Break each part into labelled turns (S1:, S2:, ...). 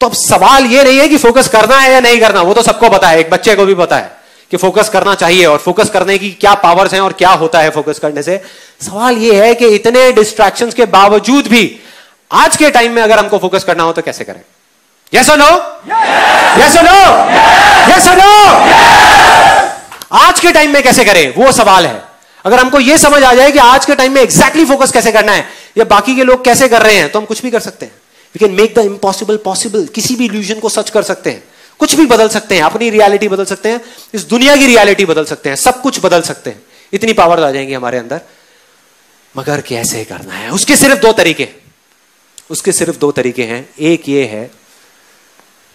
S1: तो अब सवाल ये नहीं है कि फोकस करना है या नहीं करना, वो तो सबको पता है, एक बच्चे को भी पता है कि फोकस करना चाहिए और फोकस करने की क्या पावर्स हैं और क्या होता है फोकस करने से। सवाल ये है कि इतने डिस्ट्रैक्शंस के बावजूद भी आज के टाइम में अगर हमको फोकस करना हो तो कैसे करें? यस और नो? यस और नो? यस और नो? आज के टाइम में कैसे करें, वो सवाल है। अगर हमको यह समझ आ जाए कि आज के टाइम में एग्जैक्टली फोकस कैसे करना है या बाकी के लोग कैसे कर रहे हैं, तो हम कुछ भी कर सकते हैं। We can make the impossible possible. किसी भी इल्यूजन को सच कर सकते हैं, कुछ भी बदल सकते हैं, अपनी रियलिटी बदल सकते हैं, इस दुनिया की रियलिटी बदल सकते हैं, सब कुछ बदल सकते हैं। इतनी पावर आ जाएंगी हमारे अंदर। मगर कैसे करना है, उसके सिर्फ दो तरीके हैं। एक ये है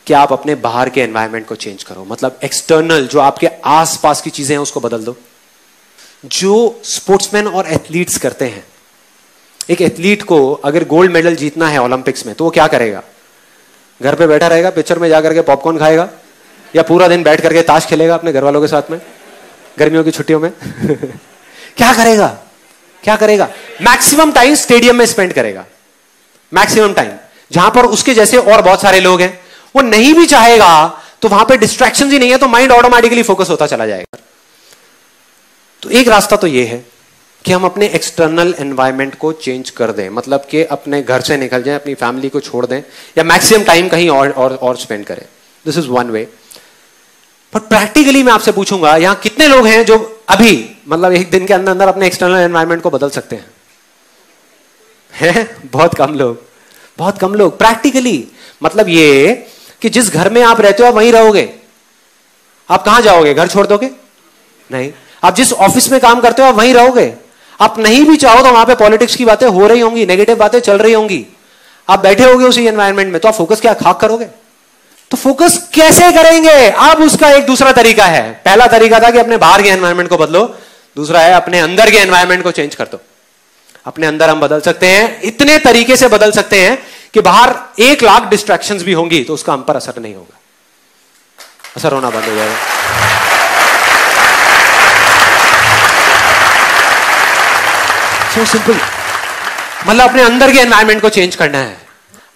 S1: कि आप अपने बाहर के एनवायरनमेंट को चेंज करो, मतलब एक्सटर्नल जो आपके आसपास की चीजें हैं उसको बदल दो। जो स्पोर्ट्समैन और एथलीट्स करते हैं, एक एथलीट को अगर गोल्ड मेडल जीतना है ओलंपिक्स में तो वो क्या करेगा? घर पे बैठा रहेगा, पिक्चर में जाकर के पॉपकॉर्न खाएगा या पूरा दिन बैठ करके ताश खेलेगा अपने घर वालों के साथ में गर्मियों की छुट्टियों में? क्या करेगा? मैक्सिमम टाइम स्टेडियम में स्पेंड करेगा, मैक्सिमम टाइम, जहां पर उसके जैसे और बहुत सारे लोग हैं। वो नहीं भी चाहेगा तो वहां पे डिस्ट्रैक्शंस ही नहीं है, तो माइंड ऑटोमेटिकली फोकस होता चला जाएगा। तो एक रास्ता तो ये है कि हम अपने एक्सटर्नल एनवायरनमेंट को चेंज कर दें, मतलब कि अपने घर से निकल जाएं, अपनी फैमिली को छोड़ दें या मैक्सिमम टाइम कहीं और स्पेंड करें। This is one way. But practically मैं आपसे पूछूंगा, यहां कितने लोग हैं जो अभी मतलब एक दिन के अंदर अंदर अपने एक्सटर्नल एनवायरनमेंट को बदल सकते हैं? बहुत कम लोग। प्रैक्टिकली मतलब ये कि जिस घर में आप रहते हो आप वहीं रहोगे। आप कहां जाओगे? घर छोड़ दोगे? नहीं। आप जिस ऑफिस में काम करते हो आप वहीं रहोगे। आप नहीं भी चाहो तो वहां पे पॉलिटिक्स की बातें हो रही होंगी, नेगेटिव बातें चल रही होंगी, आप बैठे होगे उसी एनवायरनमेंट में, तो आप फोकस क्या खाक करोगे? तो फोकस कैसे करेंगे? अब उसका एक दूसरा तरीका है। पहला तरीका था कि अपने बाहर के एनवायरनमेंट को बदलो, दूसरा है अपने अंदर के एनवायरनमेंट को चेंज कर दो। अपने अंदर हम बदल सकते हैं, इतने तरीके से बदल सकते हैं कि बाहर 1 लाख डिस्ट्रैक्शंस भी होंगी तो उसका हम पर असर नहीं होगा, असर होना बंद हो जाएगा। सो सिंपल, मतलब अपने अंदर के एनवायरनमेंट को चेंज करना है।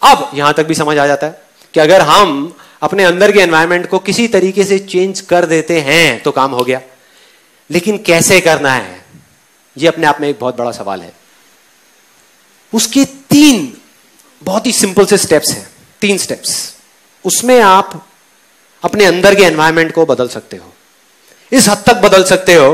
S1: अब यहां तक भी समझ आ जाता है कि अगर हम अपने अंदर के एनवायरनमेंट को किसी तरीके से चेंज कर देते हैं तो काम हो गया। लेकिन कैसे करना है, यह अपने आप में एक बहुत बड़ा सवाल है। उसके 3 बहुत ही सिंपल से स्टेप्स हैं, 3 स्टेप्स। उसमें आप अपने अंदर के एनवायरनमेंट को बदल सकते हो, इस हद तक बदल सकते हो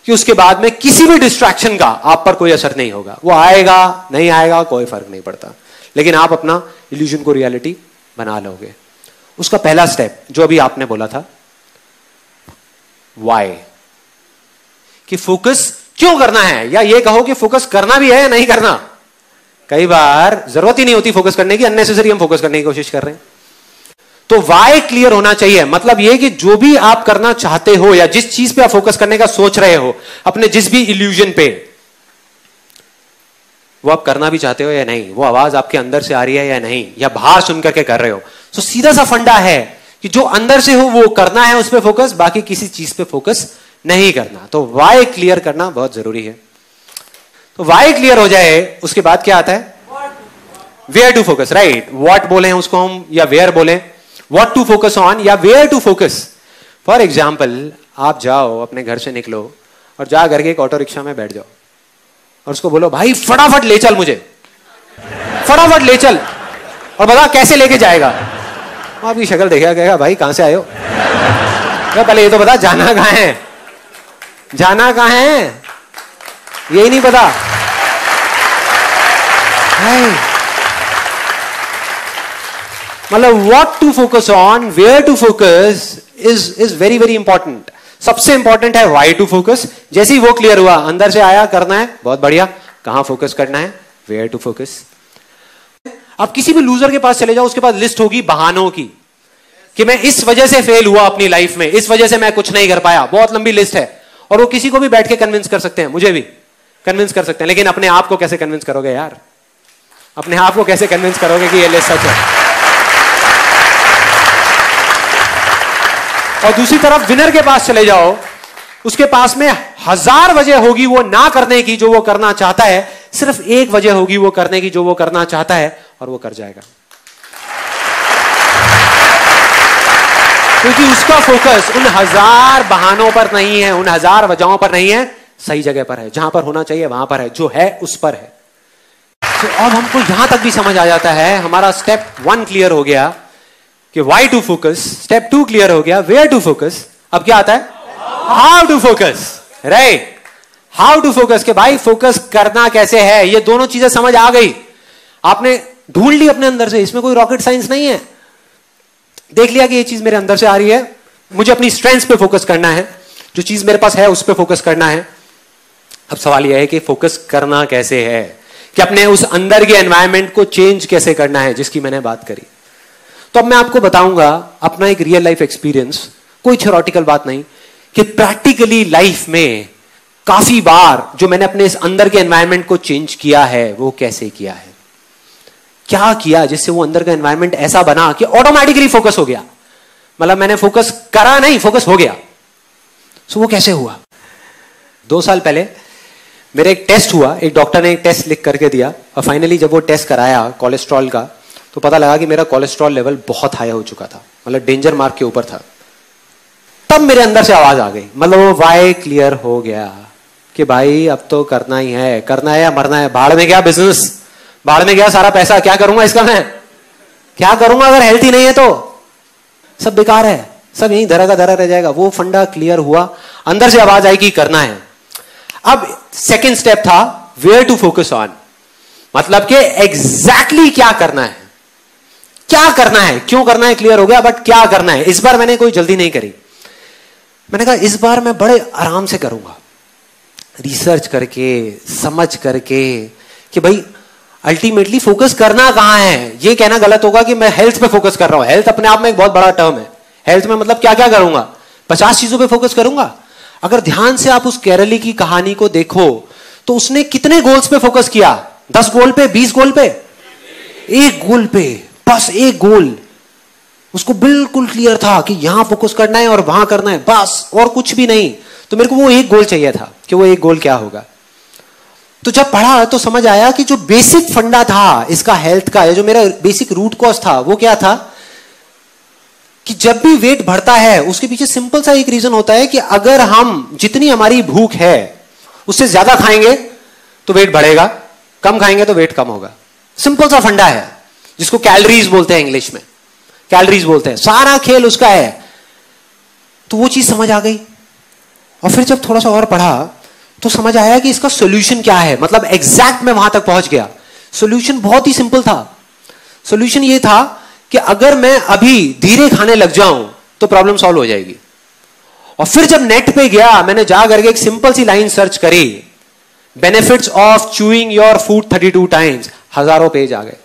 S1: कि उसके बाद में किसी भी डिस्ट्रैक्शन का आप पर कोई असर नहीं होगा। वो आएगा नहीं आएगा कोई फर्क नहीं पड़ता, लेकिन आप अपना इल्यूजन को रियलिटी बना लोगे। उसका पहला स्टेप जो अभी आपने बोला था, वाई, कि फोकस क्यों करना है, या ये कहो कि फोकस करना भी है या नहीं करना। कई बार जरूरत ही नहीं होती फोकस करने की, अननेसेसरी हम फोकस करने की कोशिश कर रहे हैं। तो वाई क्लियर होना चाहिए। मतलब यह कि जो भी आप करना चाहते हो या जिस चीज पे आप फोकस करने का सोच रहे हो, अपने जिस भी इल्यूजन पे, वो आप करना भी चाहते हो या नहीं, वो आवाज आपके अंदर से आ रही है या नहीं, या बाहर सुन करके कर रहे हो। तो सीधा सा फंडा है कि जो अंदर से हो वो करना है, उस पर फोकस, बाकी किसी चीज पे फोकस नहीं करना। तो वाई क्लियर करना बहुत जरूरी है। तो वाई क्लियर हो जाए उसके बाद क्या आता है? Where to focus, right. What बोले हैं उसको हम, या वेयर बोले, व्हाट टू फोकस ऑन या where to focus. For example, आप जाओ अपने घर से निकलो और जा करके एक ऑटो रिक्शा में बैठ जाओ और उसको बोलो भाई फटाफट ले चल मुझे, फटाफट ले चल, और बता कैसे लेके जाएगा। आपकी शक्ल देखा कहेगा भाई कहां से आए हो, पहले ये तो बता जाना कहां है, जाना कहां है, यही नहीं पता। मतलब what to focus on, where to focus is very very important. सबसे इंपॉर्टेंट है व्हाई टू फोकस। जैसे ही वो क्लियर हुआ, अंदर से आया करना है, बहुत बढ़िया, कहां फोकस करना है, वेयर टू फोकस। आप किसी भी लूजर के पास चले जाओ, उसके पास लिस्ट होगी बहानों की कि मैं इस वजह से फेल हुआ अपनी लाइफ में, इस वजह से मैं कुछ नहीं कर पाया, बहुत लंबी लिस्ट है। और वो किसी को भी बैठ के कन्विंस कर सकते हैं, मुझे भी कन्विंस कर सकते हैं। लेकिन अपने आप को कैसे कन्विंस करोगे यार, अपने आप को कैसे कन्विंस करोगे कि ये लिस्ट सच है। और दूसरी तरफ विनर के पास चले जाओ, उसके पास में 1000 वजह होगी वो ना करने की जो वो करना चाहता है, सिर्फ एक वजह होगी वो करने की जो वो करना चाहता है, और वो कर जाएगा। क्योंकि उसका फोकस उन हजार बहानों पर नहीं है, उन हजार वजहों पर नहीं है, सही जगह पर है, जहां पर होना चाहिए वहां पर है, जो है उस पर है। तो अब हमको यहां तक भी समझ आ जाता है, हमारा स्टेप 1 क्लियर हो गया कि why to focus, step 2 clear हो गया वेयर टू फोकस। अब क्या आता है? How to focus, right? How to focus, के भाई फोकस करना कैसे है, ये दोनों चीजें समझ आ गई, आपने ढूंढ ली अपने अंदर से, इसमें कोई रॉकेट साइंस नहीं है। देख लिया कि ये चीज मेरे अंदर से आ रही है, मुझे अपनी स्ट्रेंथ्स पे फोकस करना है, जो चीज मेरे पास है उस पे फोकस करना है। अब सवाल यह है कि फोकस करना कैसे है, कि अपने उस अंदर के एनवायरनमेंट को चेंज कैसे करना है, जिसकी मैंने बात करी। तो अब मैं आपको बताऊंगा अपना एक रियल लाइफ एक्सपीरियंस, कोई थ्योरेटिकल बात नहीं, कि प्रैक्टिकली लाइफ में काफी बार जो मैंने अपने इस अंदर के एनवायरनमेंट को चेंज किया है वो कैसे किया है, क्या किया जिससे वो अंदर का एनवायरनमेंट ऐसा बना कि ऑटोमेटिकली फोकस हो गया। मतलब मैंने फोकस करा नहीं, फोकस हो गया। सो वो कैसे हुआ? 2 साल पहले मेरा एक टेस्ट हुआ, एक डॉक्टर ने एक टेस्ट लिख करके दिया, और फाइनली जब वो टेस्ट कराया कोलेस्ट्रॉल का, तो पता लगा कि मेरा कोलेस्ट्रॉल लेवल बहुत हाई हो चुका था, मतलब डेंजर मार्क के ऊपर था। तब मेरे अंदर से आवाज आ गई, मतलब वो वाई क्लियर हो गया कि भाई अब तो करना ही है, करना है या मरना है। भाड़ में गया बिजनेस, भाड़ में गया सारा पैसा, क्या करूंगा इसका, मैं क्या करूंगा अगर हेल्थ ही नहीं है तो सब बेकार है, सब यहीं धरा का धरा रह जाएगा। वो फंडा क्लियर हुआ, अंदर से आवाज आई कि करना है। अब सेकंड स्टेप था वेयर टू फोकस ऑन, मतलब कि एग्जैक्टली क्या करना है, क्या करना है, क्यों करना है क्लियर हो गया, बट क्या करना है। इस बार मैंने कोई जल्दी नहीं करी, मैंने कहा इस बार मैं बड़े आराम से करूंगा, रिसर्च करके, समझ करके, कि भाई अल्टीमेटली फोकस करना कहां है। ये कहना गलत होगा कि मैं हेल्थ पे फोकस कर रहा हूं, हेल्थ अपने आप में एक बहुत बड़ा टर्म है। हेल्थ में मतलब क्या क्या करूंगा, 50 चीजों पे फोकस करूंगा। अगर ध्यान से आप उस केरली की कहानी को देखो तो उसने कितने गोल्स पे फोकस किया, 10 गोल पे, 20 गोल पे, एक गोल पे, बस एक गोल। उसको बिल्कुल क्लियर था कि यहां फोकस करना है और वहां करना है, बस, और कुछ भी नहीं। तो मेरे को वो एक गोल चाहिए था कि वो एक गोल क्या होगा। तो जब पढ़ा तो समझ आया कि जो बेसिक फंडा था इसका हेल्थ का, जो मेरा बेसिक रूट कॉज था, वो क्या था कि जब भी वेट बढ़ता है उसके पीछे सिंपल सा एक रीजन होता है कि अगर हम जितनी हमारी भूख है उससे ज्यादा खाएंगे तो वेट बढ़ेगा, कम खाएंगे तो वेट कम होगा। सिंपल सा फंडा है जिसको कैलोरीज बोलते हैं, इंग्लिश में कैलोरीज बोलते हैं, सारा खेल उसका है। तो वो चीज समझ आ गई, और फिर जब थोड़ा सा और पढ़ा तो समझ आया कि इसका सॉल्यूशन क्या है, मतलब एग्जैक्ट मैं वहां तक पहुंच गया। सॉल्यूशन बहुत ही सिंपल था। सॉल्यूशन ये था कि अगर मैं अभी धीरे खाने लग जाऊं तो प्रॉब्लम सॉल्व हो जाएगी। और फिर जब नेट पे गया, मैंने जा करके एक सिंपल सी लाइन सर्च करी, benefits of chewing your food 32 times, हजारों पेज आ गए।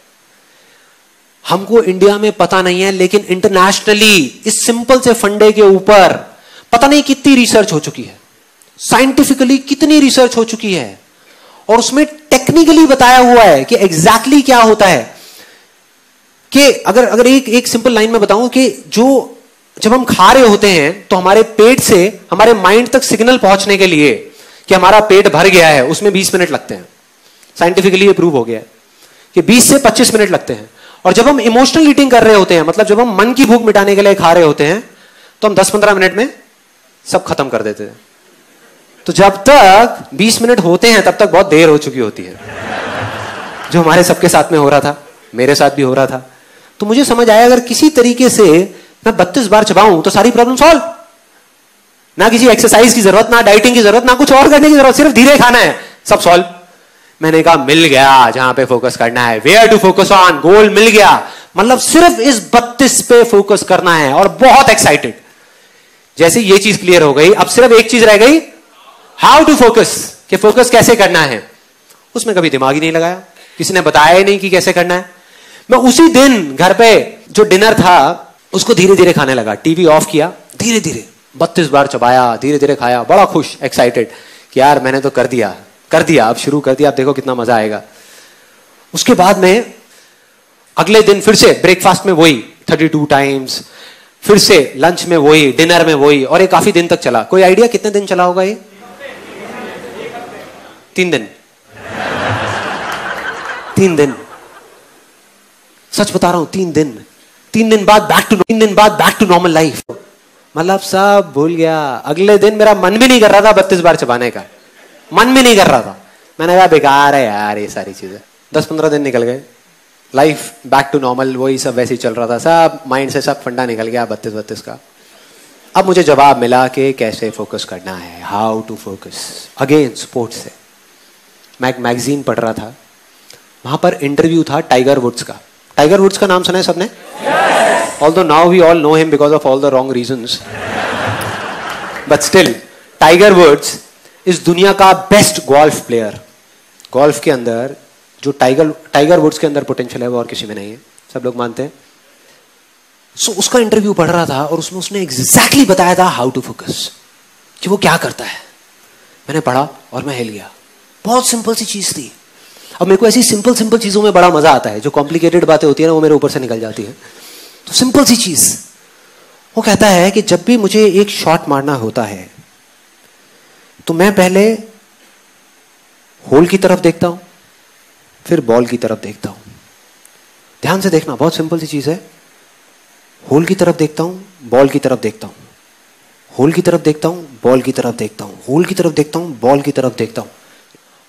S1: हमको इंडिया में पता नहीं है, लेकिन इंटरनेशनली इस सिंपल से फंडे के ऊपर पता नहीं कितनी रिसर्च हो चुकी है, साइंटिफिकली कितनी रिसर्च हो चुकी है, और उसमें टेक्निकली बताया हुआ है कि एग्जैक्टली क्या होता है। कि अगर एक सिंपल लाइन में बताऊं कि जब हम खा रहे होते हैं तो हमारे पेट से हमारे माइंड तक सिग्नल पहुंचने के लिए कि हमारा पेट भर गया है, उसमें 20 मिनट लगते हैं। साइंटिफिकली ये प्रूव हो गया है कि 20 से 25 मिनट लगते हैं। और जब हम इमोशनल ईटिंग कर रहे होते हैं, मतलब जब हम मन की भूख मिटाने के लिए खा रहे होते हैं, तो हम 10-15 मिनट में सब खत्म कर देते हैं। तो जब तक 20 मिनट होते हैं तब तक बहुत देर हो चुकी होती है, जो हमारे सबके साथ में हो रहा था, मेरे साथ भी हो रहा था। तो मुझे समझ आया अगर किसी तरीके से मैं 32 बार चबाऊं तो सारी प्रॉब्लम सॉल्व। ना किसी एक्सरसाइज की जरूरत, ना डाइटिंग की जरूरत, ना कुछ और करने की जरूरत, सिर्फ धीरे खाना है, सब सॉल्व। मैंने कहा मिल गया जहां पे फोकस करना है, वेयर टू फोकस ऑन, गोल मिल गया। मतलब सिर्फ इस 32 पे फोकस करना है, और बहुत एक्साइटेड। जैसे ये चीज क्लियर हो गई, अब सिर्फ एक चीज रह गई, हाउ टू फोकस, कि फोकस कैसे करना है। उसमें कभी दिमाग ही नहीं लगाया, किसी ने बताया ही नहीं कि कैसे करना है। मैं उसी दिन घर पे जो डिनर था उसको धीरे धीरे खाने लगा, टीवी ऑफ किया, धीरे धीरे 32 बार चबाया, धीरे धीरे खाया, बड़ा खुश, एक्साइटेड कि यार मैंने तो कर दिया, अब शुरू कर दिया, अब देखो कितना मजा आएगा। उसके बाद में अगले दिन फिर से ब्रेकफास्ट में वही 32 टाइम्स, फिर से लंच में वही, डिनर में वही, और ये काफी दिन तक चला। कोई आइडिया कितने दिन चला होगा ये? 3 दिन। 3 दिन, सच बता रहा हूं, 3 दिन बाद बैक टू नॉर्मल लाइफ। मतलब सब भूल गया। अगले दिन मेरा मन भी नहीं कर रहा था 32 बार चबाने का, मन भी नहीं कर रहा था। मैंने कहा बेकार है यार ये सारी चीजें। 10-15 दिन निकल गए, लाइफ बैक टू नॉर्मल, वही सब वैसे ही चल रहा था। सब माइंड से सब फंडा निकल गया 32 का। अब मुझे जवाब मिला कि कैसे फोकस करना है, how to focus. Again sports से मैं एक मैगजीन पढ़ रहा था, वहां पर इंटरव्यू था टाइगर वुड्स का। टाइगर वुड्स का नाम सुना है सबने? Although now we all know him because of all the wrong reasons, but still Tiger Woods इस दुनिया का बेस्ट गोल्फ प्लेयर। गोल्फ के अंदर जो टाइगर वुड्स के अंदर पोटेंशियल है वो और किसी में नहीं है, सब लोग मानते हैं। सो उसका इंटरव्यू पढ़ रहा था और उसमें उसने एग्जैक्टली बताया था हाउ टू फोकस, कि वो क्या करता है। मैंने पढ़ा और मैं हिल गया। बहुत सिंपल सी चीज थी। अब मेरे को ऐसी सिंपल चीजों में बड़ा मजा आता है, जो कॉम्प्लिकेटेड बातें होती है ना वो मेरे ऊपर से निकल जाती है। तो सिंपल सी चीज, वो कहता है कि जब भी मुझे एक शॉट मारना होता है तो मैं पहले होल की तरफ देखता हूं, फिर बॉल की तरफ देखता हूं। ध्यान से देखना, बहुत सिंपल सी चीज है। होल की तरफ देखता हूं, बॉल की तरफ देखता हूं, होल की तरफ देखता हूं, बॉल की तरफ देखता हूं, होल की तरफ देखता हूं, बॉल की तरफ देखता हूं।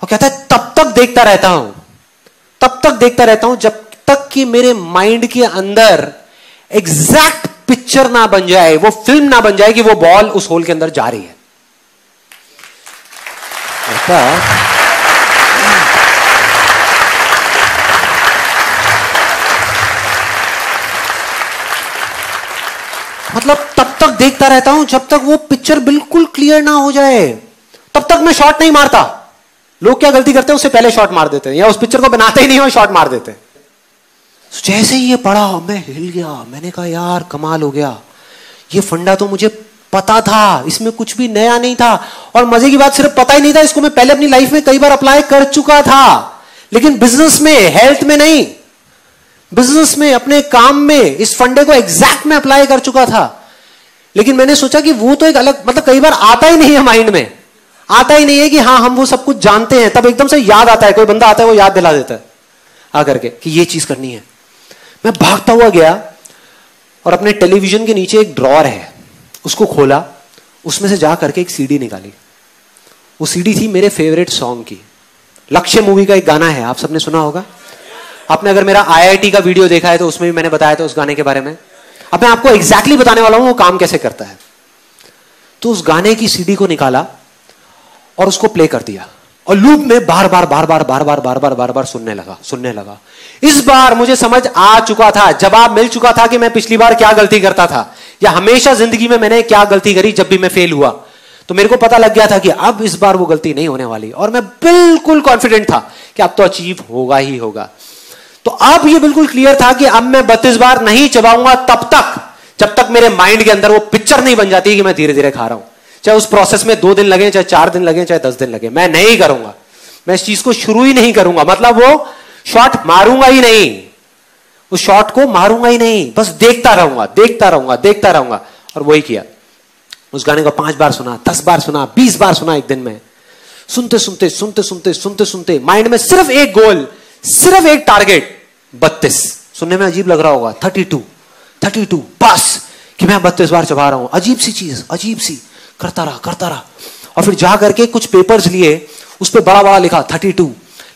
S1: और कहता है तब तक देखता रहता हूं, तब तक देखता रहता हूं जब तक कि मेरे माइंड के अंदर एग्जैक्ट पिक्चर ना बन जाए, वो फिल्म ना बन जाए कि वो बॉल उस होल के अंदर जा रही है। मतलब तब तक देखता रहता हूं जब तक वो पिक्चर बिल्कुल क्लियर ना हो जाए, तब तक मैं शॉट नहीं मारता। लोग क्या गलती करते हैं, उससे पहले शॉट मार देते हैं, या उस पिक्चर को बनाते ही नहीं हो शॉट मार देते हैं। जैसे ही ये पढ़ा मैं हिल गया। मैंने कहा यार कमाल हो गया, ये फंडा तो मुझे पता था, इसमें कुछ भी नया नहीं था। और मजे की बात, सिर्फ पता ही नहीं था, इसको मैं पहले अपनी लाइफ में कई बार अप्लाई कर चुका था, लेकिन बिजनेस में, हेल्थ में नहीं। बिजनेस में, अपने काम में इस फंडे को एग्जैक्ट में अप्लाई कर चुका था। लेकिन मैंने सोचा कि वो तो एक अलग, मतलब कई बार आता ही नहीं है माइंड में, आता ही नहीं है कि हाँ हम वो सब कुछ जानते हैं। तब एकदम से याद आता है, कोई बंदा आता है वो याद दिला देता है आकर के कि ये चीज करनी है। मैं भागता हुआ गया और अपने टेलीविजन के नीचे एक ड्रॉअर है, उसको खोला, उसमें से जा करके एक सीडी निकाली। वो सीडी थी मेरे फेवरेट सॉन्ग की। लक्ष्य मूवी का एक गाना है, आप सबने सुना होगा। आपने अगर मेरा IIT का वीडियो देखा है तो उसमें भी मैंने बताया था उस गाने के बारे में। अब मैं आपको एग्जैक्टली बताने वाला हूं वो काम कैसे करता है। तो उस गाने की सीडी को निकाला और उसको प्ले कर दिया और लूप में बार बार सुनने लगा। इस बार मुझे समझ आ चुका था, जवाब मिल चुका था कि मैं पिछली बार क्या गलती करता था, या हमेशा जिंदगी में मैंने क्या गलती करी जब भी मैं फेल हुआ। तो मेरे को पता लग गया था कि अब इस बार वो गलती नहीं होने वाली, और मैं बिल्कुल कॉन्फिडेंट था कि अब तो अचीव होगा ही होगा। तो अब ये बिल्कुल क्लियर था कि अब मैं 32 बार नहीं चबाऊंगा तब तक जब तक मेरे माइंड के अंदर वो पिक्चर नहीं बन जाती कि मैं धीरे धीरे खा रहा हूं। चाहे उस प्रोसेस में 2 दिन लगे, चाहे 4 दिन लगे, चाहे 10 दिन लगे, मैं नहीं करूंगा। मैं इस चीज को शुरू ही नहीं करूंगा, मतलब वो शॉट मारूंगा ही नहीं, उस शॉट को मारूंगा ही नहीं, बस देखता रहूंगा। और वही किया। उस गाने को 5 बार सुना, 10 बार सुना, 20 बार सुना एक दिन में। सुनते माइंड में सिर्फ एक गोल, सिर्फ एक टारगेट, 32। सुनने में अजीब लग रहा होगा, 32 बस, कि मैं 32 बार चबा रहा हूं। अजीब सी चीज, अजीब सी, करता रहा। और फिर जा करके कुछ पेपर्स लिए, उस पर बड़ा लिखा 32,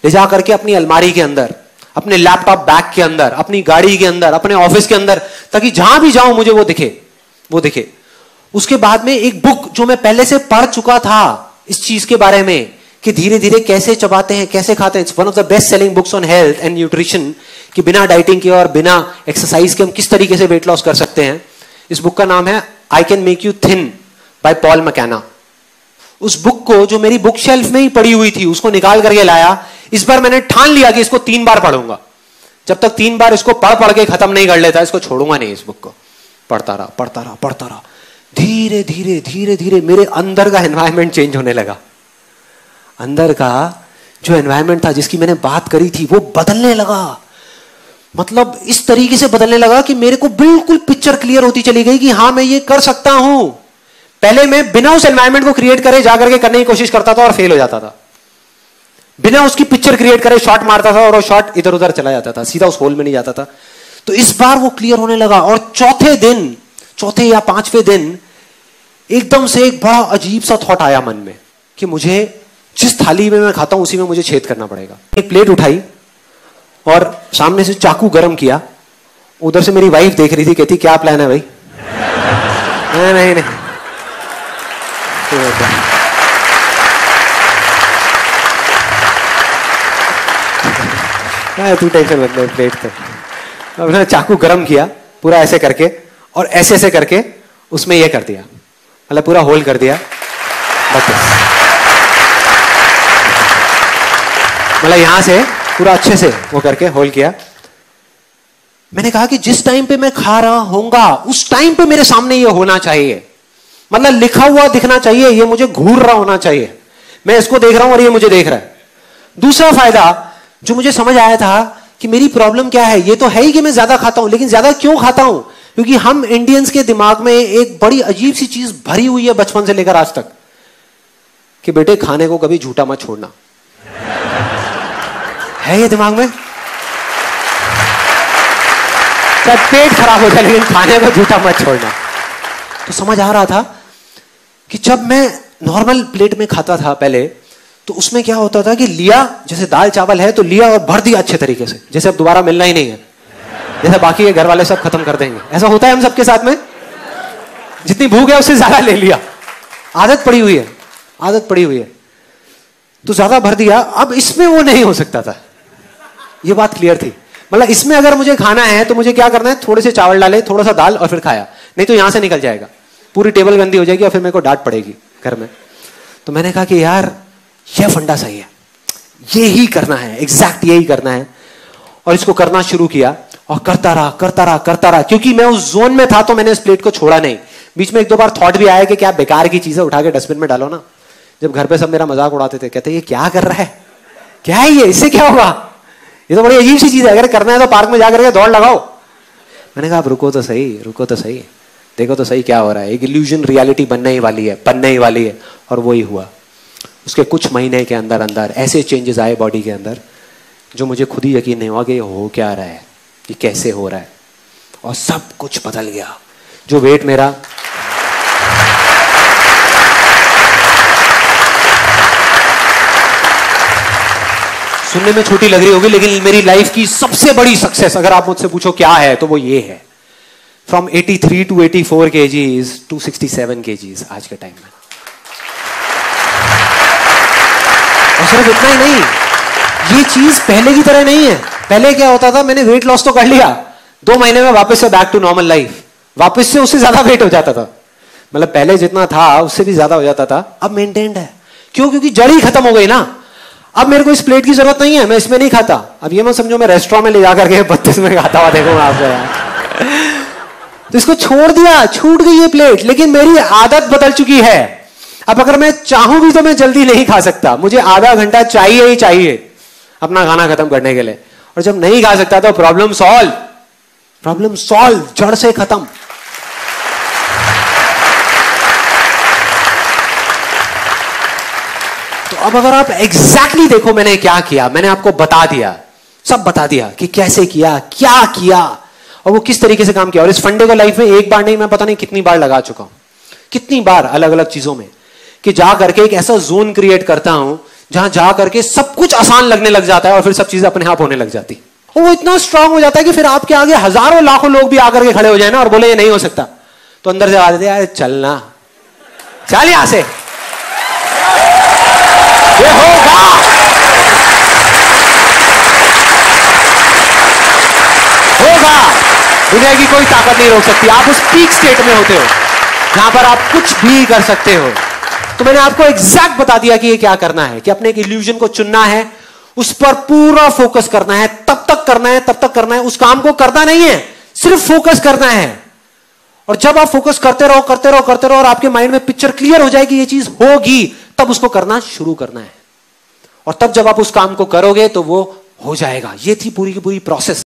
S1: ले जा करके अपनी अलमारी के अंदर, अपने लैपटॉप बैग के अंदर, अपनी गाड़ी के अंदर, अपने ऑफिस के अंदर, ताकि जहां भी जाऊं मुझे वो दिखे। उसके बाद में एक बुक जो मैं पहले से पढ़ चुका था इस चीज के बारे में, कि धीरे धीरे कैसे चबाते हैं, कैसे खाते हैं। It's one of the best selling books on health and nutrition, कि बिना डाइटिंग के और बिना एक्सरसाइज के हम किस तरीके से वेट लॉस कर सकते हैं। इस बुक का नाम है I can make you thin by Paul McKenna. उस बुक को, जो मेरी बुक शेल्फ में ही पड़ी हुई थी, उसको निकाल करके लाया। इस बार मैंने ठान लिया कि इसको 3 बार पढ़ूंगा। जब तक 3 बार इसको पढ़ के खत्म नहीं कर लेता, इसको छोड़ूंगा नहीं। इस बुक को पढ़ता रहा। धीरे धीरे मेरे अंदर का एनवायरनमेंट चेंज होने लगा। अंदर का जो एनवायरनमेंट था, जिसकी मैंने बात करी थी, वो बदलने लगा। मतलब इस तरीके से बदलने लगा कि मेरे को बिल्कुल पिक्चर क्लियर होती चली गई कि हाँ मैं ये कर सकता हूं। पहले मैं बिना उस एनवायरनमेंट को क्रिएट करे जाकर के करने की कोशिश करता था और फेल हो जाता था। बिना उसकी पिक्चर क्रिएट करे शॉट मारता था और वो शॉट इधर उधर चला जाता था, सीधा उस होल में नहीं जाता था। तो इस बार वो क्लियर होने लगा। और चौथे या 5वें दिन एकदम से एक बड़ा अजीब सा थॉट आया मन में कि मुझे जिस थाली में मैं खाता हूं उसी में मुझे छेद करना पड़ेगा। एक प्लेट उठाई और सामने से चाकू गरम किया। उधर से मेरी वाइफ देख रही थी, कहती क्या प्लान है भाई? नहीं तू टेंशन मत ले, प्लेट पे अपना चाकू गरम किया पूरा ऐसे करके, और ऐसे ऐसे करके उसमें ये कर दिया, मतलब पूरा होल कर दिया। मतलब यहां से पूरा अच्छे से वो करके होल किया। मैंने कहा कि जिस टाइम पे मैं खा रहा होऊंगा उस टाइम पे मेरे सामने ये होना चाहिए, मतलब लिखा हुआ दिखना चाहिए, ये मुझे घूर रहा होना चाहिए, मैं इसको देख रहा हूं और ये मुझे देख रहा है। दूसरा फायदा जो मुझे समझ आया था कि मेरी प्रॉब्लम क्या है, ये तो है ही कि मैं ज्यादा खाता हूं, लेकिन ज्यादा क्यों खाता हूं? क्योंकि हम इंडियंस के दिमाग में एक बड़ी अजीब सी चीज भरी हुई है बचपन से लेकर आज तक कि बेटे खाने को कभी झूठा मत छोड़ना। है ये दिमाग में? चाहे पेट खराब हो जाए लेकिन खाने को झूठा मत छोड़ना। तो समझ आ रहा था कि जब मैं नॉर्मल प्लेट में खाता था पहले, तो उसमें क्या होता था कि लिया, जैसे दाल चावल है तो लिया और भर दिया अच्छे तरीके से, जैसे अब दोबारा मिलना ही नहीं है, जैसे बाकी के घर वाले सब खत्म कर देंगे। ऐसा होता है हम सबके साथ में, जितनी भूख है उससे ज्यादा ले लिया, आदत पड़ी हुई है, आदत पड़ी हुई है, तो ज्यादा भर दिया। अब इसमें वो नहीं हो सकता था, ये बात क्लियर थी। मतलब इसमें अगर मुझे खाना है तो मुझे क्या करना है, थोड़े से चावल डाले, थोड़ा सा दाल और फिर खाया, नहीं तो यहां से निकल जाएगा, पूरी टेबल गंदी हो जाएगी और फिर मेरे को डांट पड़ेगी घर में। तो मैंने कहा कि यार यह फंडा सही है, ये ही करना है, एग्जैक्ट यही करना है। और इसको करना शुरू किया और करता रहा, क्योंकि मैं उस जोन में था तो मैंने इस प्लेट को छोड़ा नहीं। बीच में एक दो बार थॉट भी आया कि क्या बेकार की चीजें उठा के डस्टबिन में डालो ना। जब घर पे सब मेरा मजाक उड़ाते थे, कहते ये क्या कर रहा है, क्या है ये, इससे क्या होगा, ये तो बड़ी अजीब सी चीज है, अगर करना है तो पार्क में जाकर के दौड़ लगाओ। मैंने कहा आप रुको तो सही, देखो तो सही क्या हो रहा है। एक इल्यूजन रियलिटी बनने ही वाली है। और वही हुआ। उसके कुछ महीने के अंदर अंदर ऐसे चेंजेस आए बॉडी के अंदर जो मुझे खुद ही यकीन नहीं हुआ कि ये हो क्या रहा है, ये कैसे हो रहा है, और सब कुछ बदल गया। जो वेट मेरा सुनने में छोटी लग रही होगी, लेकिन मेरी लाइफ की सबसे बड़ी सक्सेस अगर आप मुझसे पूछो क्या है तो वो ये है, from 83 to 84 kgs to 67 kgs आज के टाइम में। और सिर्फ इतना ही नहीं, ये चीज पहले की तरह नहीं है। पहले क्या होता था, मैंने वेट लॉस तो कर लिया, 2 महीने में वापस से बैक टू नॉर्मल लाइफ, वापस से उससे ज्यादा वेट हो जाता था, मतलब पहले जितना था उससे भी ज्यादा हो जाता था। अब मेंटेन्ड है, क्यों? क्योंकि जड़ ही खत्म हो गई ना। अब मेरे को इस प्लेट की जरूरत नहीं है, मैं इसमें नहीं खाता। अब ये मत समझो मैं रेस्टोरेंट में ले जाकर के 32 में खाता हुआ देखूंगा आपको यार। तो इसको छोड़ दिया, छूट गई ये प्लेट, लेकिन मेरी आदत बदल चुकी है। अब अगर मैं चाहूं भी तो मैं जल्दी नहीं खा सकता, मुझे आधा घंटा चाहिए ही चाहिए अपना खाना खत्म करने के लिए। और जब नहीं खा सकता तो प्रॉब्लम सॉल्व, जड़ से खत्म। तो अब अगर आप एग्जैक्टली देखो मैंने क्या किया, मैंने आपको बता दिया, सब बता दिया कि कैसे किया, क्या किया और वो किस तरीके से काम किया। और इस फंडे को लाइफ में एक बार नहीं, मैं पता नहीं कितनी बार लगा चुका हूं, कितनी बार अलग अलग चीजों में, कि जा करके एक ऐसा जोन क्रिएट करता हूं जहां जा करके सब कुछ आसान लगने लग जाता है और फिर सब चीजें अपने आप होने लग जाती। और वो इतना स्ट्रांग हो जाता है कि फिर आपके आगे हजारों लाखों लोग भी आकर के खड़े हो जाए ना और बोले ये नहीं हो सकता, तो अंदर से आ जाते यार चलना, चल यहां से, ये होगा। दुनिया की कोई ताकत नहीं रोक सकती। आप उस पीक स्टेट में होते हो जहां पर आप कुछ भी कर सकते हो। तो मैंने आपको एग्जैक्ट बता दिया कि ये क्या करना है, कि अपने एक इल्यूजन को चुनना है, उस पर पूरा फोकस करना है, तब तक करना है, उस काम को करना नहीं है, सिर्फ फोकस करना है। और जब आप फोकस करते रहो और आपके माइंड में पिक्चर क्लियर हो जाए कि ये चीज होगी, तब उसको करना शुरू करना है। और तब जब आप उस काम को करोगे तो वो हो जाएगा। ये थी पूरी की पूरी प्रोसेस।